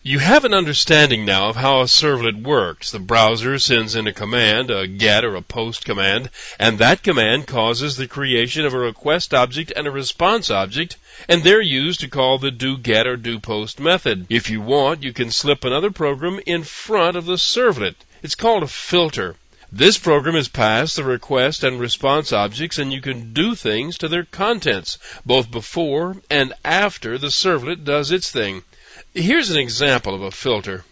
You have an understanding now of how a servlet works. The browser sends in a command, a get or a post command, and that command causes the creation of a request object and a response object, and they're used to call the doGet or doPost method. If you want, you can slip another program in front of the servlet. It's called a filter. This program is passed the request and response objects, and you can do things to their contents, both before and after the servlet does its thing. Here's an example of a filter.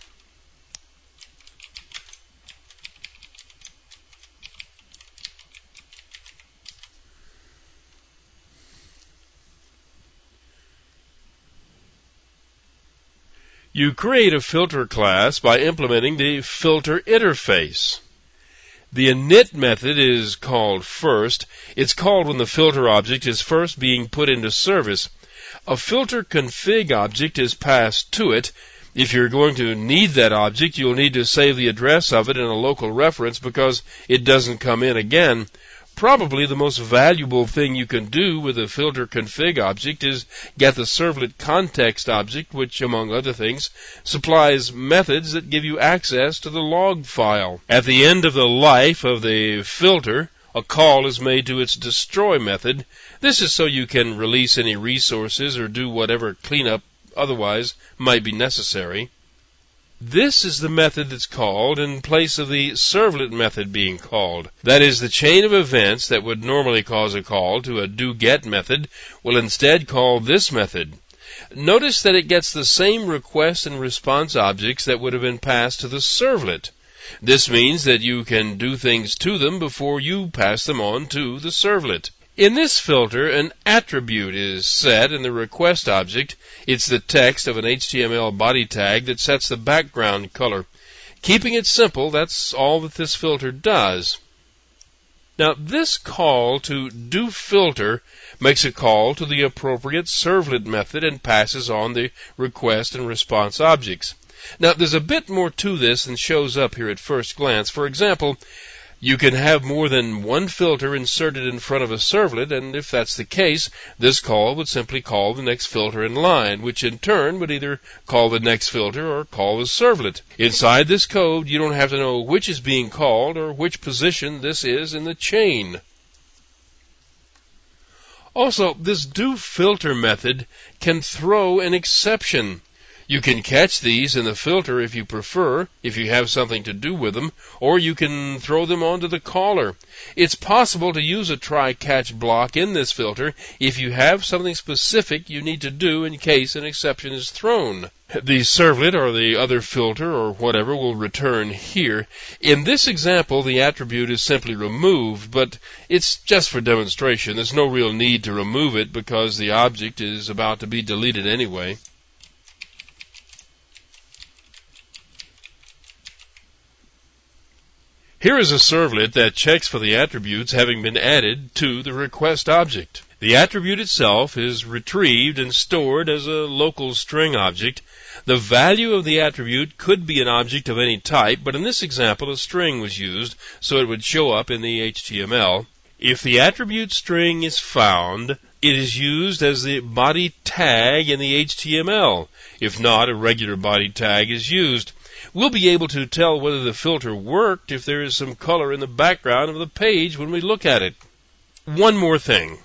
You create a filter class by implementing the filter interface. The init method is called first. It's called when the filter object is first being put into service. A filter config object is passed to it. If you're going to need that object, you'll need to save the address of it in a local reference because it doesn't come in again. Probably the most valuable thing you can do with a filter config object is get the servlet context object, which, among other things, supplies methods that give you access to the log file. At the end of the life of the filter, a call is made to its destroy method. This is so you can release any resources or do whatever cleanup otherwise might be necessary. This is the method that's called in place of the servlet method being called. That is, the chain of events that would normally cause a call to a doGet method will instead call this method. Notice that it gets the same request and response objects that would have been passed to the servlet. This means that you can do things to them before you pass them on to the servlet. In this filter, an attribute is set in the request object. It's the text of an HTML body tag that sets the background color. Keeping it simple, that's all that this filter does. Now, this call to doFilter makes a call to the appropriate servlet method and passes on the request and response objects. Now, there's a bit more to this than shows up here at first glance. For example, you can have more than one filter inserted in front of a servlet, and if that's the case, this call would simply call the next filter in line, which in turn would either call the next filter or call the servlet. Inside this code, you don't have to know which is being called or which position this is in the chain. Also, this doFilter method can throw an exception. You can catch these in the filter if you prefer, if you have something to do with them, or you can throw them onto the caller. It's possible to use a try-catch block in this filter if you have something specific you need to do in case an exception is thrown. The servlet or the other filter or whatever will return here. In this example, the attribute is simply removed, but it's just for demonstration. There's no real need to remove it because the object is about to be deleted anyway. Here is a servlet that checks for the attributes having been added to the request object. The attribute itself is retrieved and stored as a local string object. The value of the attribute could be an object of any type, but in this example a string was used, so it would show up in the HTML. If the attribute string is found, it is used as the body tag in the HTML. If not, a regular body tag is used. We'll be able to tell whether the filter worked if there is some color in the background of the page when we look at it. One more thing.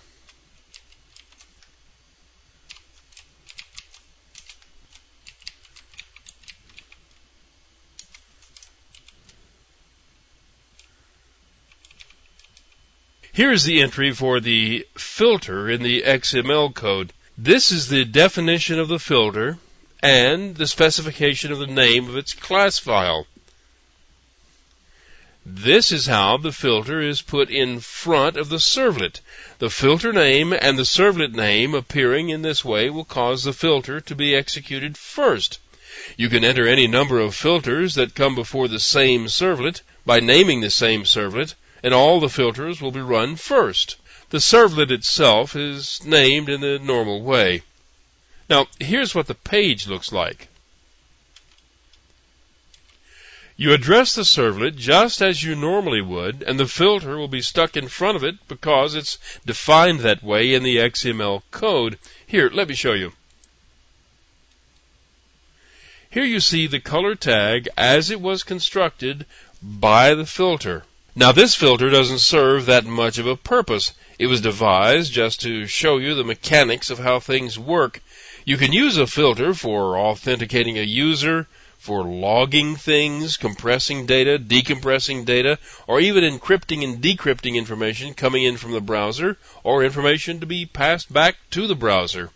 Here is the entry for the filter in the XML code. This is the definition of the filter and the specification of the name of its class file. This is how the filter is put in front of the servlet. The filter name and the servlet name appearing in this way will cause the filter to be executed first. You can enter any number of filters that come before the same servlet by naming the same servlet, and all the filters will be run first. The servlet itself is named in the normal way. Now, here's what the page looks like. You address the servlet just as you normally would, and the filter will be stuck in front of it because it's defined that way in the XML code. Here, let me show you. Here you see the color tag as it was constructed by the filter. Now this filter doesn't serve that much of a purpose. It was devised just to show you the mechanics of how things work. You can use a filter for authenticating a user, for logging things, compressing data, decompressing data, or even encrypting and decrypting information coming in from the browser or information to be passed back to the browser.